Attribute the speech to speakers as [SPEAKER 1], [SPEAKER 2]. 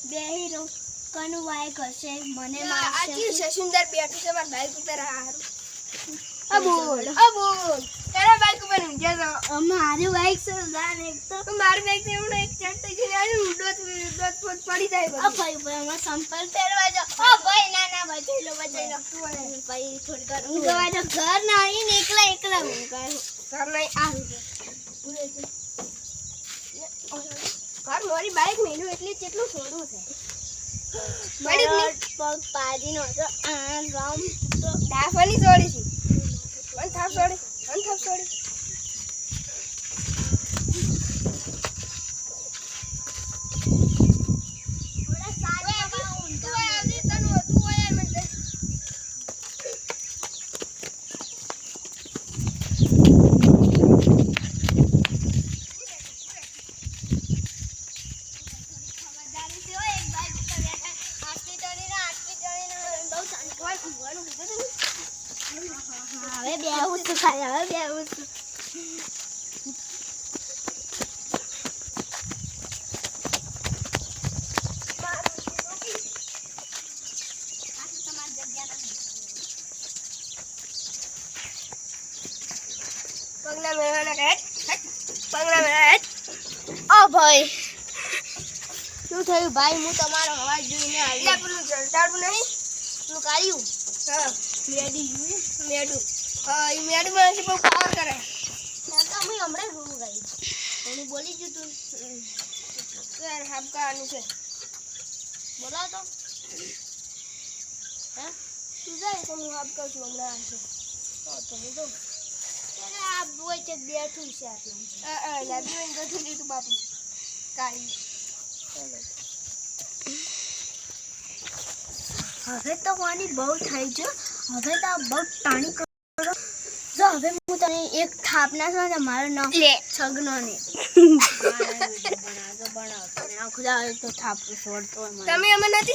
[SPEAKER 1] બેહી રહું કનું બાઈક હશે મને
[SPEAKER 2] આજી છે સુંદર બેઠું છે મારા બાઈક ઉપર હારું
[SPEAKER 1] બોલ
[SPEAKER 2] તારા બાઈક ઉપર ઊંઘ્યા છો
[SPEAKER 1] મારું બાઈક છે જાન એક તો
[SPEAKER 2] મારું બાઈક એવડો એક ચડતો છે ને આજે ડોત પડી જાય
[SPEAKER 1] ભાઈ ભાઈ સંપલ પહેરવા જાઓ ભાઈ ના બચાઈ લો ભાઈ થોડી કર ઊંઘવા જો ઘર ના આવીને એકલા ઊંઘાય
[SPEAKER 2] ઘર નહીં ઘર મારી બાઈક મેલું એટલે કેટલું છોડવું છે
[SPEAKER 1] પગ પાડીનો હતો આ રામ તો
[SPEAKER 2] ડાફાની છોડી છે વન થાપ છોડી
[SPEAKER 1] હવે બેહું છું ખાલી હવે બેહું છું
[SPEAKER 2] પગના મેળવાના કાટ પગના મેળા
[SPEAKER 1] ઓ ભાઈ શું થયું ભાઈ હું તમારો અવાજ જોઈને
[SPEAKER 2] એટલે
[SPEAKER 1] આવી
[SPEAKER 2] પેલું જલટાડું નહીં
[SPEAKER 1] શું કર્યું
[SPEAKER 2] હા
[SPEAKER 1] મેડી જોઈ
[SPEAKER 2] મેડું હા એ મેડુમાં બહુ પાવર કરે
[SPEAKER 1] ત્યાં તો અમે હમણાં રૂ ગઈ એનું બોલી ગયું તું
[SPEAKER 2] સર હાબકાનું છે
[SPEAKER 1] બોલાવ તો હે
[SPEAKER 2] તું જાય તો હું હાબકા છું હમણાં આવશે
[SPEAKER 1] તમે તો ત્યારે આ બોય છે બેઠું છે આટલું
[SPEAKER 2] લાગી હોય ગયું લીધું બાપુ કાઢી
[SPEAKER 1] હવે તો પાણી બહુ થઈ ગયો હવે તો બહુ પાણી કરો જો હવે હું તને એક થાપ ના છો ને મારું નામ
[SPEAKER 2] લે
[SPEAKER 1] છગનો ને બનાવતો ને આખું તો થાપ છોડતો
[SPEAKER 2] તમે અમે નથી